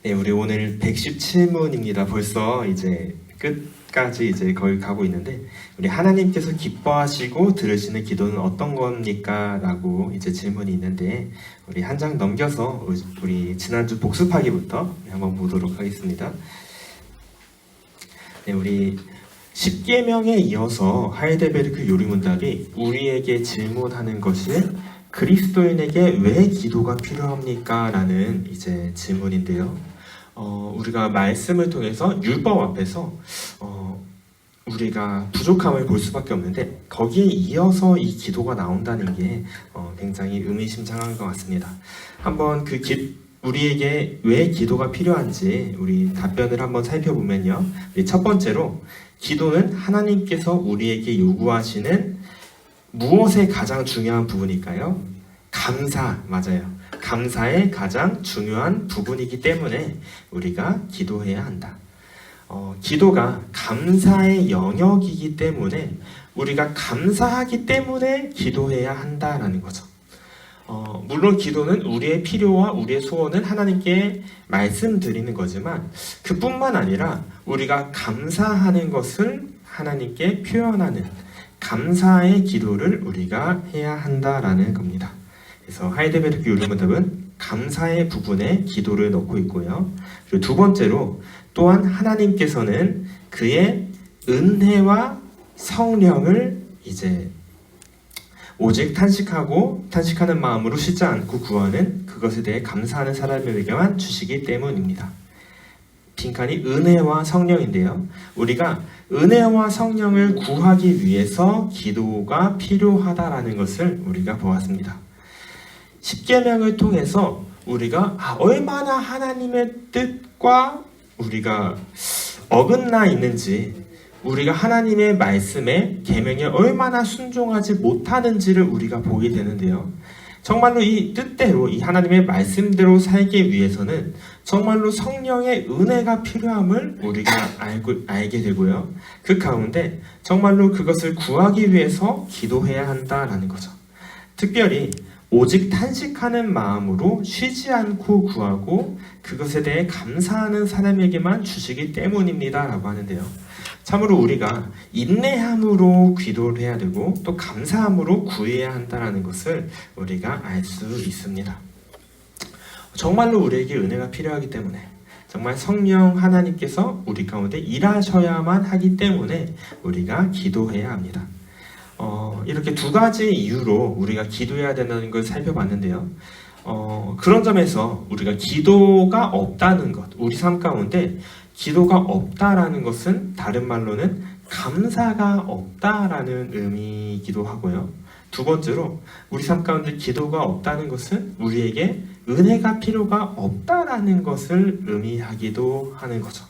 네, 우리 오늘 117문입니다. 벌써 이제 끝까지 이제 거의 가고 있는데, 우리 하나님께서 기뻐하시고 들으시는 기도는 어떤 겁니까? 라고 이제 질문이 있는데, 우리 한 장 넘겨서 우리 지난주 복습하기부터 한번 보도록 하겠습니다. 네, 우리 10계명에 이어서 하이델베르크 요리문답이 우리에게 질문하는 것이 그리스도인에게 왜 기도가 필요합니까? 라는 이제 질문인데요. 우리가 말씀을 통해서 율법 앞에서 우리가 부족함을 볼 수밖에 없는데, 거기에 이어서 이 기도가 나온다는 게 굉장히 의미심장한 것 같습니다. 한번 우리에게 왜 기도가 필요한지 우리 답변을 한번 살펴보면요. 우리 첫 번째로, 기도는 하나님께서 우리에게 요구하시는 무엇의 가장 중요한 부분일까요? 감사, 맞아요. 감사의 가장 중요한 부분이기 때문에 우리가 기도해야 한다. 기도가 감사의 영역이기 때문에 우리가 감사하기 때문에 기도해야 한다라는 거죠. 물론 기도는 우리의 필요와 우리의 소원을 하나님께 말씀드리는 거지만, 그뿐만 아니라 우리가 감사하는 것을 하나님께 표현하는 감사의 기도를 우리가 해야 한다라는 겁니다. 그래서 하이델베르크 요리문답은 감사의 부분에 기도를 넣고 있고요. 그리고 두 번째로, 또한 하나님께서는 그의 은혜와 성령을 이제 오직 탄식하는 마음으로 쉬지 않고 구하는 그것에 대해 감사하는 사람에게만 주시기 때문입니다. 빈칸이 은혜와 성령인데요. 우리가 은혜와 성령을 구하기 위해서 기도가 필요하다라는 것을 우리가 보았습니다. 10계명을 통해서 우리가 얼마나 하나님의 뜻과 우리가 어긋나 있는지, 우리가 하나님의 말씀에 계명에 얼마나 순종하지 못하는지를 우리가 보게 되는데요. 정말로 이 뜻대로, 이 하나님의 말씀대로 살기 위해서는 정말로 성령의 은혜가 필요함을 우리가 알게 되고요. 그 가운데 정말로 그것을 구하기 위해서 기도해야 한다라는 거죠. 특별히 오직 탄식하는 마음으로 쉬지 않고 구하고 그것에 대해 감사하는 사람에게만 주시기 때문입니다 라고 하는데요. 참으로 우리가 인내함으로 기도를 해야 되고 또 감사함으로 구해야 한다는 것을 우리가 알 수 있습니다. 정말로 우리에게 은혜가 필요하기 때문에, 정말 성령 하나님께서 우리 가운데 일하셔야만 하기 때문에 우리가 기도해야 합니다. 이렇게 두 가지 이유로 우리가 기도해야 된다는 걸 살펴봤는데요. 그런 점에서 우리가 기도가 없다는 것, 우리 삶 가운데 기도가 없다라는 것은 다른 말로는 감사가 없다라는 의미이기도 하고요. 두 번째로, 우리 삶 가운데 기도가 없다는 것은 우리에게 은혜가 필요가 없다라는 것을 의미하기도 하는 거죠.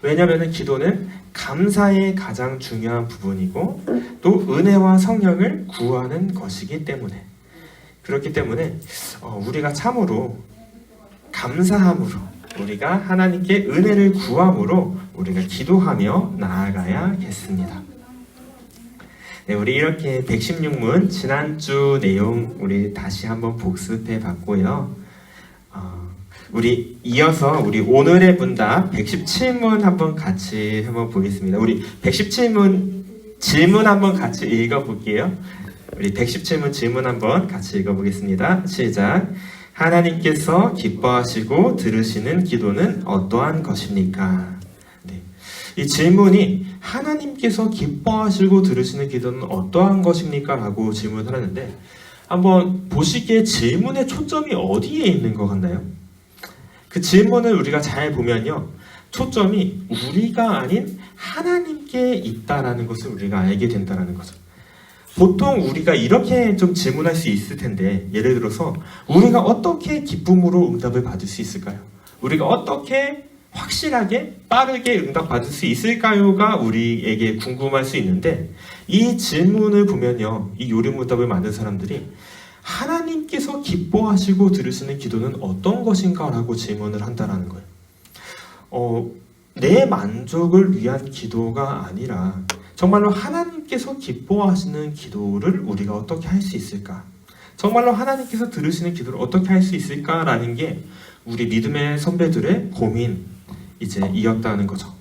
왜냐하면 기도는 감사의 가장 중요한 부분이고 또 은혜와 성령을 구하는 것이기 때문에, 그렇기 때문에 우리가 참으로 감사함으로, 우리가 하나님께 은혜를 구함으로 우리가 기도하며 나아가야겠습니다. 네, 우리 이렇게 116문 지난주 내용 우리 다시 한번 복습해 봤고요. 우리 이어서 우리 오늘의 문답 117문 한번 같이 한번 보겠습니다. 우리 117문 질문 한번 같이 읽어볼게요. 우리 117문 질문 한번 같이 읽어보겠습니다. 시작. 하나님께서 기뻐하시고 들으시는 기도는 어떠한 것입니까? 네. 이 질문이 하나님께서 기뻐하시고 들으시는 기도는 어떠한 것입니까? 라고 질문을 하는데, 한번 보시기에 질문의 초점이 어디에 있는 것 같나요? 그 질문을 우리가 잘 보면요, 초점이 우리가 아닌 하나님께 있다라는 것을 우리가 알게 된다는 거죠. 보통 우리가 이렇게 좀 질문할 수 있을 텐데, 예를 들어서 우리가 어떻게 기쁨으로 응답을 받을 수 있을까요? 우리가 어떻게 확실하게 빠르게 응답받을 수 있을까요가 우리에게 궁금할 수 있는데, 이 질문을 보면요, 이 요리문답을 만든 사람들이 하나님께서 기뻐하시고 들으시는 기도는 어떤 것인가? 라고 질문을 한다는 거예요. 내 만족을 위한 기도가 아니라 정말로 하나님께서 기뻐하시는 기도를 우리가 어떻게 할 수 있을까? 정말로 하나님께서 들으시는 기도를 어떻게 할 수 있을까라는 게 우리 믿음의 선배들의 고민 이제 이었다는 거죠.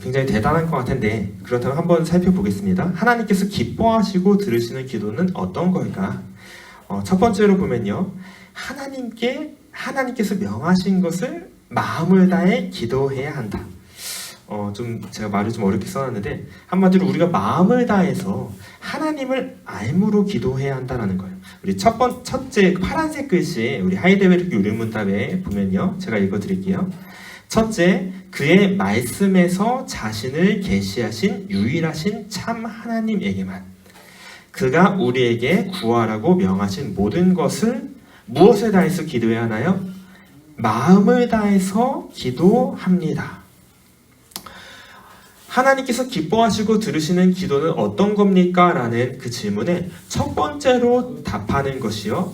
굉장히 대단한 것 같은데 그렇다면 한번 살펴보겠습니다. 하나님께서 기뻐하시고 들으시는 기도는 어떤 걸까? 첫 번째로 보면요, 하나님께서 명하신 것을 마음을 다해 기도해야 한다. 좀 제가 말을 좀 어렵게 써놨는데 한마디로 우리가 마음을 다해서 하나님을 알므로 기도해야 한다는 거예요. 우리 첫째 파란색 글씨 우리 하이델베르크 유리문답에 보면요, 제가 읽어드릴게요. 첫째, 그의 말씀에서 자신을 계시하신 유일하신 참 하나님에게만 그가 우리에게 구하라고 명하신 모든 것을 무엇에 다해서 기도해야 하나요? 마음을 다해서 기도합니다. 하나님께서 기뻐하시고 들으시는 기도는 어떤 겁니까? 라는 그 질문에 첫 번째로 답하는 것이요,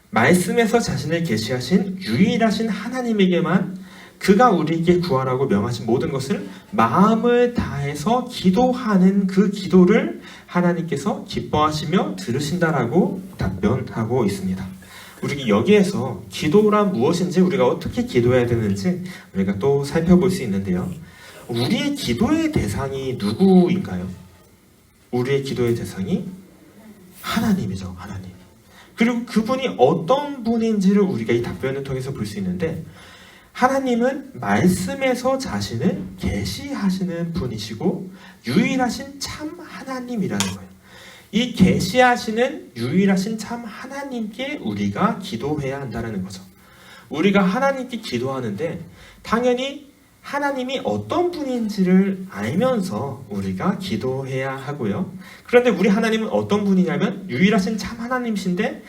말씀에서 자신을 계시하신 유일하신 하나님에게만 그가 우리에게 구하라고 명하신 모든 것을 마음을 다해서 기도하는 그 기도를 하나님께서 기뻐하시며 들으신다라고 답변하고 있습니다. 우리 여기에서 기도란 무엇인지, 우리가 어떻게 기도해야 되는지 우리가 또 살펴볼 수 있는데요. 우리의 기도의 대상이 누구인가요? 우리의 기도의 대상이 하나님이죠. 하나님. 그리고 그분이 어떤 분인지를 우리가 이 답변을 통해서 볼 수 있는데, 하나님은 말씀에서 자신을 계시하시는 분이시고 유일하신 참 하나님이라는 거예요. 이 계시하시는 유일하신 참 하나님께 우리가 기도해야 한다는 거죠. 우리가 하나님께 기도하는데 당연히 하나님이 어떤 분인지를 알면서 우리가 기도해야 하고요. 그런데 우리 하나님은 어떤 분이냐면 유일하신 참 하나님이신데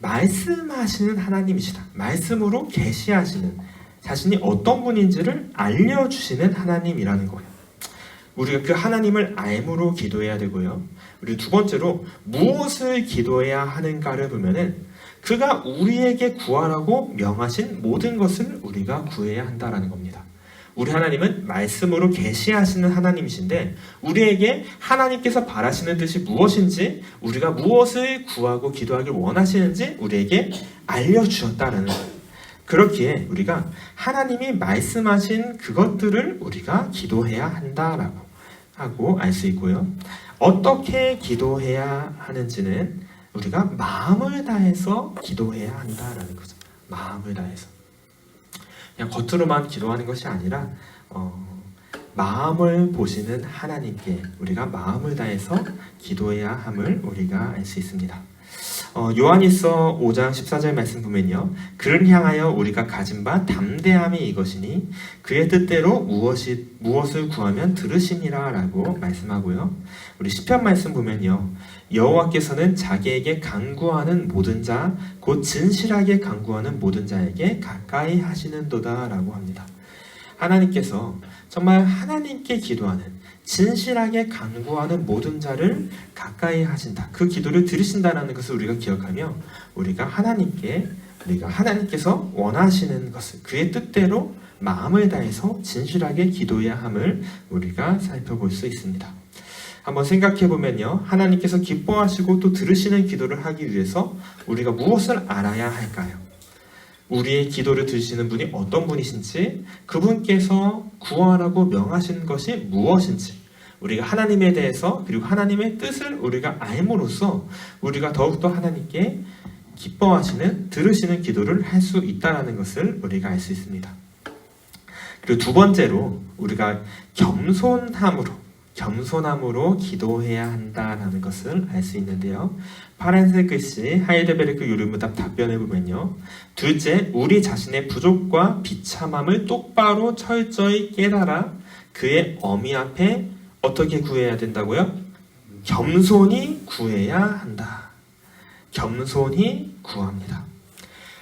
말씀하시는 하나님이시다. 말씀으로 계시하시는, 자신이 어떤 분인지를 알려주시는 하나님이라는 거예요. 우리가 그 하나님을 알므로 기도해야 되고요. 그리고 두 번째로 무엇을 기도해야 하는가를 보면은 그가 우리에게 구하라고 명하신 모든 것을 우리가 구해야 한다라는 겁니다. 우리 하나님은 말씀으로 계시하시는 하나님이신데 우리에게 하나님께서 바라시는 뜻이 무엇인지, 우리가 무엇을 구하고 기도하길 원하시는지 우리에게 알려주셨다라는 거예요. 그렇기에 우리가 하나님이 말씀하신 그것들을 우리가 기도해야 한다라고 하고 알 수 있고요. 어떻게 기도해야 하는지는 우리가 마음을 다해서 기도해야 한다라는 거죠. 마음을 다해서. 그냥 겉으로만 기도하는 것이 아니라 마음을 보시는 하나님께 우리가 마음을 다해서 기도해야 함을 우리가 알 수 있습니다. 요한일서 5장 14절 말씀 보면요, 그를 향하여 우리가 가진 바 담대함이 이것이니 그의 뜻대로 무엇을 구하면 들으시니라 라고 말씀하고요. 우리 시편 말씀 보면요, 여호와께서는 자기에게 간구하는 모든 자 곧 진실하게 간구하는 모든 자에게 가까이 하시는도다 라고 합니다. 하나님께서 정말 하나님께 기도하는, 진실하게 간구하는 모든 자를 가까이 하신다. 그 기도를 들으신다는 것을 우리가 기억하며 우리가 하나님께서 원하시는 것을 그의 뜻대로 마음을 다해서 진실하게 기도해야 함을 우리가 살펴볼 수 있습니다. 한번 생각해 보면요, 하나님께서 기뻐하시고 또 들으시는 기도를 하기 위해서 우리가 무엇을 알아야 할까요? 우리의 기도를 들으시는 분이 어떤 분이신지, 그분께서 구하라고 명하신 것이 무엇인지, 우리가 하나님에 대해서 그리고 하나님의 뜻을 우리가 알므로써 우리가 더욱더 하나님께 기뻐하시는, 들으시는 기도를 할 수 있다는 것을 우리가 알 수 있습니다. 그리고 두 번째로 우리가 겸손함으로 기도해야 한다는 것을 알 수 있는데요. 파란색 글씨 하이델베르크 유리문답 답변해 보면요, 둘째, 우리 자신의 부족과 비참함을 똑바로 철저히 깨달아 그의 어미 앞에 어떻게 구해야 된다고요? 겸손히 구해야 한다. 겸손히 구합니다.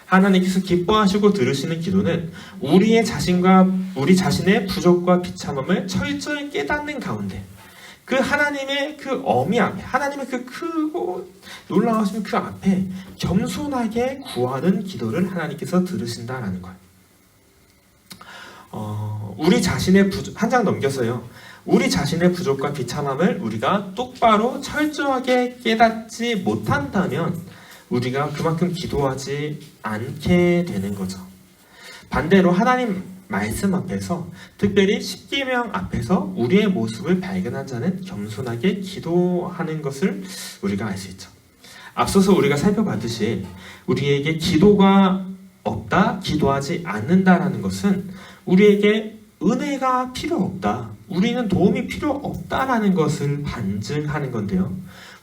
하나님께서 기뻐하시고 들으시는 기도는 우리 자신의 부족과 비참함을 철저히 깨닫는 가운데 그 하나님의 그 어미 앞에, 하나님의 그 크고 놀라우신 그 앞에 겸손하게 구하는 기도를 하나님께서 들으신다라는 거예요. 한 장 넘겨서요, 우리 자신의 부족과 비참함을 우리가 똑바로 철저하게 깨닫지 못한다면 우리가 그만큼 기도하지 않게 되는 거죠. 반대로 하나님 말씀 앞에서, 특별히 십계명 앞에서 우리의 모습을 발견한 자는 겸손하게 기도하는 것을 우리가 알 수 있죠. 앞서서 우리가 살펴봤듯이 우리에게 기도가 없다, 기도하지 않는다라는 것은 우리에게 은혜가 필요 없다, 우리는 도움이 필요 없다라는 것을 반증하는 건데요.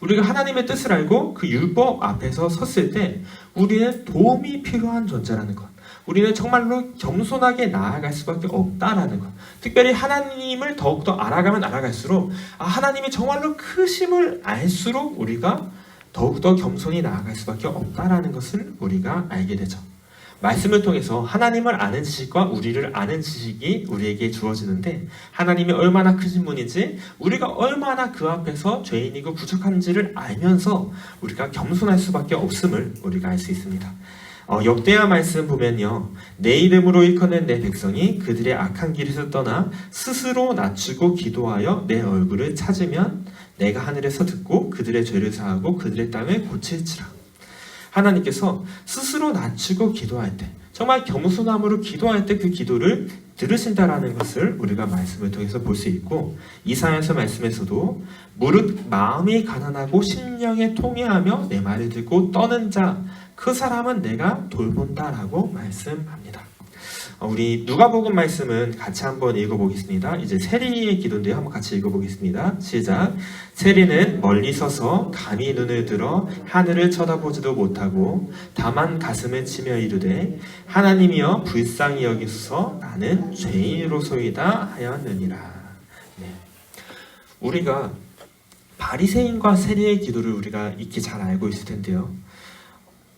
우리가 하나님의 뜻을 알고 그 율법 앞에서 섰을 때 우리는 도움이 필요한 존재라는 것, 우리는 정말로 겸손하게 나아갈 수밖에 없다라는 것, 특별히 하나님을 더욱더 알아가면 알아갈수록 하나님이 정말로 크심을 알수록 우리가 더욱더 겸손히 나아갈 수밖에 없다라는 것을 우리가 알게 되죠. 말씀을 통해서 하나님을 아는 지식과 우리를 아는 지식이 우리에게 주어지는데, 하나님이 얼마나 크신 분인지, 우리가 얼마나 그 앞에서 죄인이고 부족한지를 알면서 우리가 겸손할 수밖에 없음을 우리가 알 수 있습니다. 역대하 말씀 보면요, 내 이름으로 일컫는 내 백성이 그들의 악한 길에서 떠나 스스로 낮추고 기도하여 내 얼굴을 찾으면 내가 하늘에서 듣고 그들의 죄를 사하고 그들의 땅을 고칠지라. 하나님께서 스스로 낮추고 기도할 때, 정말 겸손함으로 기도할 때 그 기도를 들으신다라는 것을 우리가 말씀을 통해서 볼 수 있고, 이사야서 말씀에서도 무릇 마음이 가난하고 심령에 통회하며 내 말을 듣고 떠는 자, 그 사람은 내가 돌본다라고 말씀합니다. 우리 누가복음 말씀은 같이 한번 읽어보겠습니다. 이제 세리의 기도인데요, 한번 같이 읽어보겠습니다. 시작. 세리는 멀리 서서 감히 눈을 들어 하늘을 쳐다보지도 못하고 다만 가슴을 치며 이르되 하나님이여 불쌍히 여기소서 나는 죄인으로소이다 하였느니라. 네. 우리가 바리새인과 세리의 기도를 우리가 익히 잘 알고 있을 텐데요,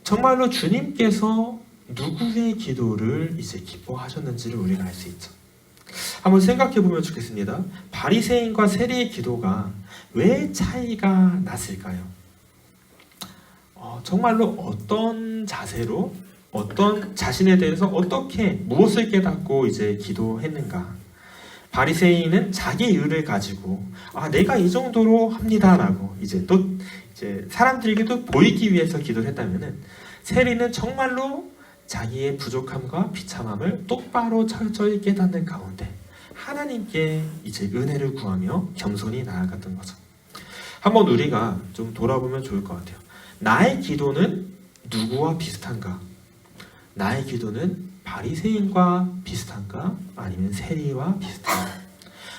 정말로 주님께서 누구의 기도를 이제 기뻐하셨는지를 우리가 알 수 있죠. 한번 생각해 보면 좋겠습니다. 바리새인과 세리의 기도가 왜 차이가 났을까요? 정말로 어떤 자세로, 어떤 자신에 대해서 어떻게 무엇을 깨닫고 이제 기도했는가? 바리새인은 자기 의를 가지고 내가 이 정도로 합니다라고 이제 사람들에게도 보이기 위해서 기도를 했다면은, 세리는 정말로 자기의 부족함과 비참함을 똑바로 철저히 깨닫는 가운데 하나님께 이제 은혜를 구하며 겸손히 나아갔던 거죠. 한번 우리가 좀 돌아보면 좋을 것 같아요. 나의 기도는 누구와 비슷한가? 나의 기도는 바리새인과 비슷한가? 아니면 세리와 비슷한가?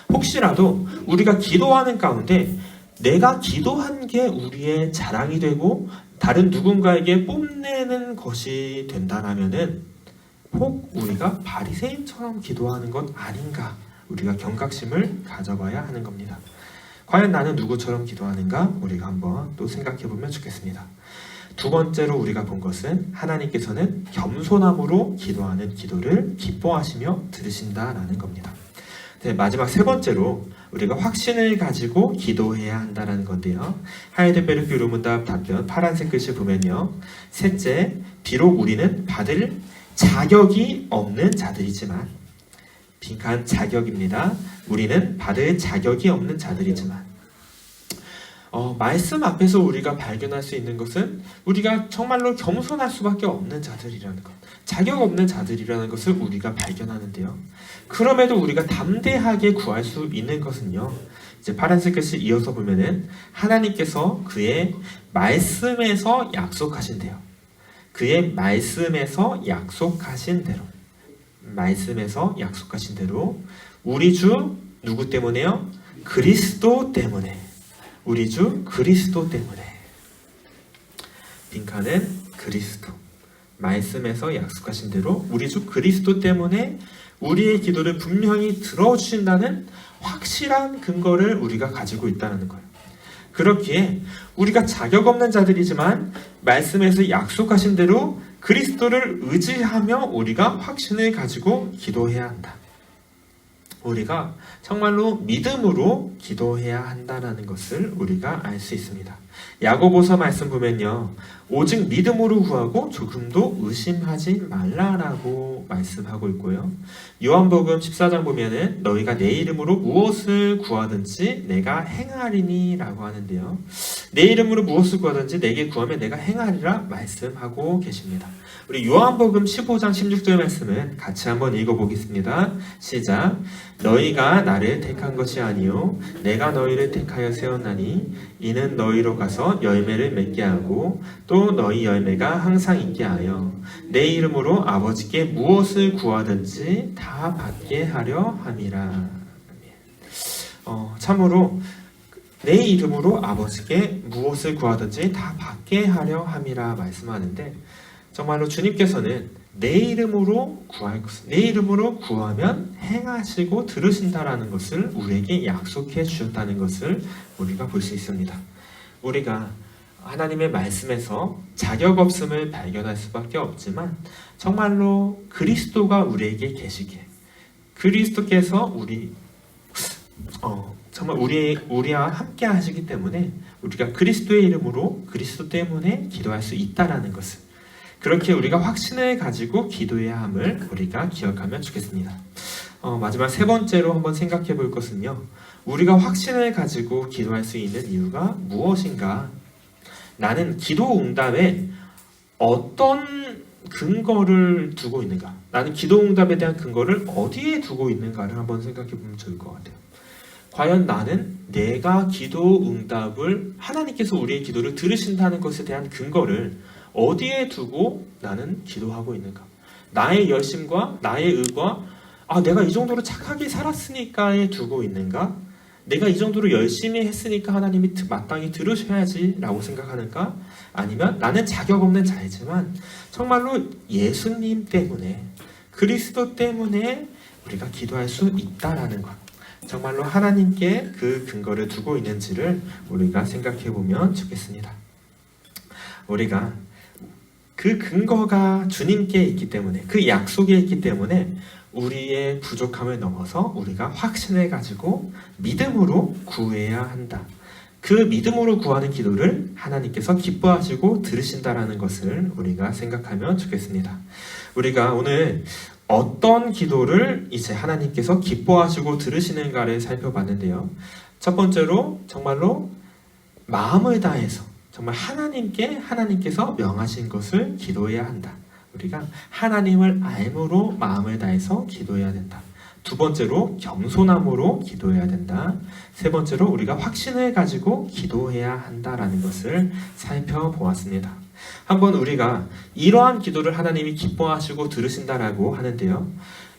혹시라도 우리가 기도하는 가운데 내가 기도한 게 우리의 자랑이 되고 다른 누군가에게 뽐내는 것이 된다라면은 혹 우리가 바리새인처럼 기도하는 것 아닌가, 우리가 경각심을 가져봐야 하는 겁니다. 과연 나는 누구처럼 기도하는가? 우리가 한번 또 생각해 보면 좋겠습니다. 두 번째로 우리가 본 것은 하나님께서는 겸손함으로 기도하는 기도를 기뻐하시며 들으신다라는 겁니다. 네, 마지막 세 번째로 우리가 확신을 가지고 기도해야 한다는 건데요. 하이델베르크 유로문답 답변 파란색 글씨 보면요, 셋째, 비록 우리는 받을 자격이 없는 자들이지만, 빈칸 자격입니다. 우리는 받을 자격이 없는 자들이지만, 말씀 앞에서 우리가 발견할 수 있는 것은 우리가 정말로 겸손할 수밖에 없는 자들이라는 것, 자격 없는 자들이라는 것을 우리가 발견하는데요. 그럼에도 우리가 담대하게 구할 수 있는 것은요, 이제 파란색 글씨 이어서 보면은 하나님께서 그의 말씀에서 약속하신대요. 그의 말씀에서 약속하신 대로 우리 주 누구 때문에요? 그리스도 때문에. 우리 주 그리스도 때문에. 빈칸은 그리스도. 말씀에서 약속하신 대로 우리 주 그리스도 때문에 우리의 기도를 분명히 들어주신다는 확실한 근거를 우리가 가지고 있다는 거예요. 그렇기에 우리가 자격 없는 자들이지만 말씀에서 약속하신 대로 그리스도를 의지하며 우리가 확신을 가지고 기도해야 한다. 우리가 정말로 믿음으로 기도해야 한다는 것을 우리가 알 수 있습니다. 야고보서 말씀 보면요, 오직 믿음으로 구하고 조금도 의심하지 말라라고 말씀하고 있고요. 요한복음 14장 보면은 너희가 내 이름으로 무엇을 구하든지 내가 행하리니 라고 하는데요, 내 이름으로 무엇을 구하든지 내게 구하면 내가 행하리라 말씀하고 계십니다. 우리 요한복음 15장 16절 말씀은 같이 한번 읽어보겠습니다. 시작. 너희가 나를 택한 것이 아니요 내가 너희를 택하여 세웠나니 이는 너희로 가서 열매를 맺게 하고 또 너희 열매가 항상 있게 하여 내 이름으로 아버지께 무엇을 구하든지 다 받게 하려 함이라. 참으로 내 이름으로 아버지께 무엇을 구하든지 다 받게 하려 함이라 말씀하는데, 정말로 주님께서는 내 이름으로 구할 것을, 내 이름으로 구하면 행하시고 들으신다라는 것을 우리에게 약속해 주셨다는 것을 우리가 볼 수 있습니다. 우리가 하나님의 말씀에서 자격 없음을 발견할 수밖에 없지만, 정말로 그리스도가 우리에게 계시기에, 그리스도께서 정말 우리와 함께 하시기 때문에 우리가 그리스도의 이름으로 그리스도 때문에 기도할 수 있다라는 것을, 그렇게 우리가 확신을 가지고 기도해야 함을 우리가 기억하면 좋겠습니다. 마지막 세 번째로 한번 생각해 볼 것은요, 우리가 확신을 가지고 기도할 수 있는 이유가 무엇인가? 나는 기도 응답에 어떤 근거를 두고 있는가? 나는 기도 응답에 대한 근거를 어디에 두고 있는가를 한번 생각해 보면 좋을 것 같아요. 과연 나는 내가 기도 응답을, 하나님께서 우리의 기도를 들으신다는 것에 대한 근거를 어디에 두고 나는 기도하고 있는가? 나의 열심과 나의 의가 내가 이 정도로 착하게 살았으니까에 두고 있는가? 내가 이 정도로 열심히 했으니까 하나님이 마땅히 들으셔야지 라고 생각하는가? 아니면 나는 자격 없는 자이지만 정말로 예수님 때문에, 그리스도 때문에 우리가 기도할 수 있다라는 것, 정말로 하나님께 그 근거를 두고 있는지를 우리가 생각해 보면 좋겠습니다. 우리가 그 근거가 주님께 있기 때문에, 그 약속에 있기 때문에 우리의 부족함을 넘어서 우리가 확신을 가지고 믿음으로 구해야 한다. 그 믿음으로 구하는 기도를 하나님께서 기뻐하시고 들으신다라는 것을 우리가 생각하면 좋겠습니다. 우리가 오늘 어떤 기도를 이제 하나님께서 기뻐하시고 들으시는가를 살펴봤는데요. 첫 번째로 정말로 마음을 다해서 정말 하나님께서 명하신 것을 기도해야 한다. 우리가 하나님을 알므로 마음을 다해서 기도해야 된다. 두 번째로 겸손함으로 기도해야 된다. 세 번째로 우리가 확신을 가지고 기도해야 한다라는 것을 살펴보았습니다. 한번 우리가 이러한 기도를 하나님이 기뻐하시고 들으신다라고 하는데요.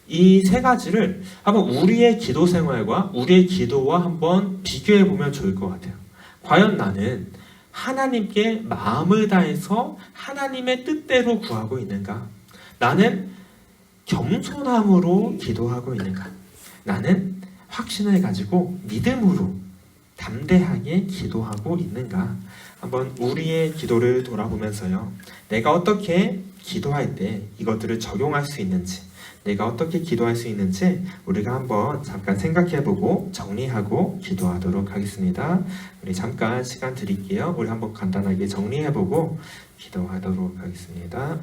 이 세 가지를 한번 우리의 기도 생활과 우리의 기도와 한번 비교해 보면 좋을 것 같아요. 과연 나는 하나님께 마음을 다해서 하나님의 뜻대로 구하고 있는가? 나는 겸손함으로 기도하고 있는가? 나는 확신을 가지고 믿음으로 담대하게 기도하고 있는가? 한번 우리의 기도를 돌아보면서요, 내가 어떻게 기도할 때 이것들을 적용할 수 있는지, 내가 어떻게 기도할 수 있는지 우리가 한번 잠깐 생각해보고 정리하고 기도하도록 하겠습니다. 우리 잠깐 시간 드릴게요. 우리 한번 간단하게 정리해보고 기도하도록 하겠습니다.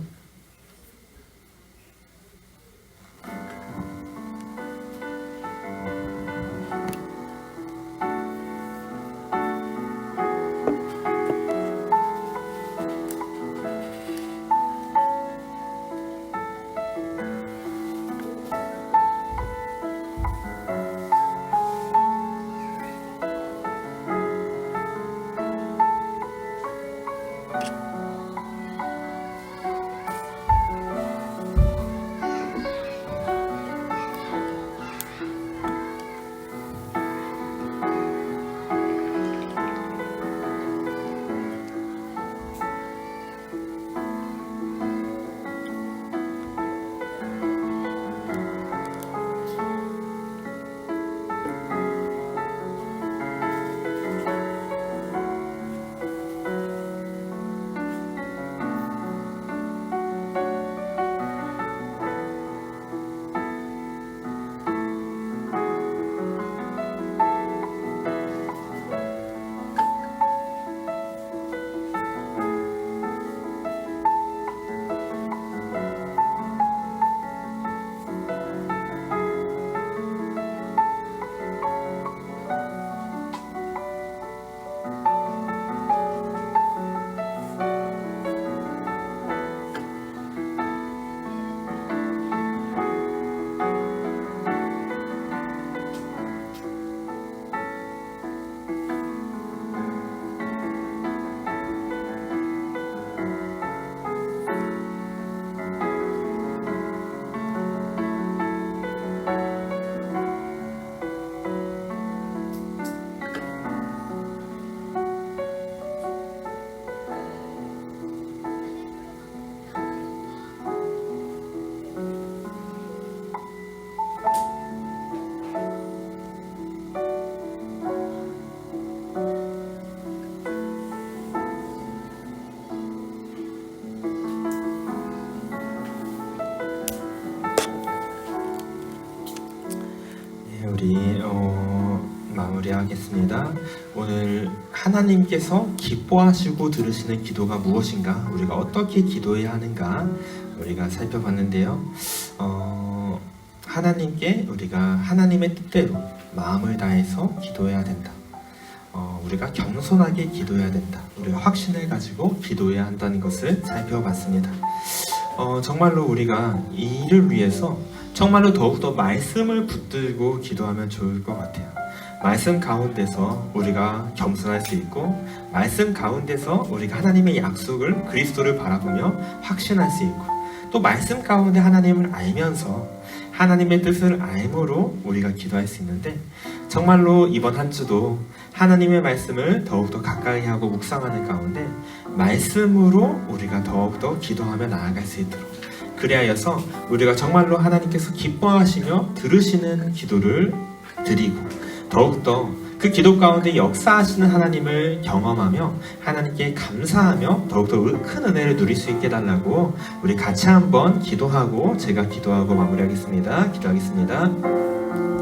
우리 마무리하겠습니다. 오늘 하나님께서 기뻐하시고 들으시는 기도가 무엇인가, 우리가 어떻게 기도해야 하는가 우리가 살펴봤는데요. 하나님께 우리가 하나님의 뜻대로 마음을 다해서 기도해야 된다. 우리가 겸손하게 기도해야 된다. 우리가 확신을 가지고 기도해야 한다는 것을 살펴봤습니다. 정말로 우리가 이 일을 위해서 정말로 더욱더 말씀을 붙들고 기도하면 좋을 것 같아요. 말씀 가운데서 우리가 겸손할 수 있고, 말씀 가운데서 우리가 하나님의 약속을, 그리스도를 바라보며 확신할 수 있고, 또 말씀 가운데 하나님을 알면서 하나님의 뜻을 알므로 우리가 기도할 수 있는데, 정말로 이번 한 주도 하나님의 말씀을 더욱더 가까이 하고 묵상하는 가운데 말씀으로 우리가 더욱더 기도하며 나아갈 수 있도록, 그리하여서 우리가 정말로 하나님께서 기뻐하시며 들으시는 기도를 드리고, 더욱더 그 기도 가운데 역사하시는 하나님을 경험하며 하나님께 감사하며 더욱더 큰 은혜를 누릴 수 있게 해달라고 우리 같이 한번 기도하고 제가 기도하고 마무리하겠습니다. 기도하겠습니다.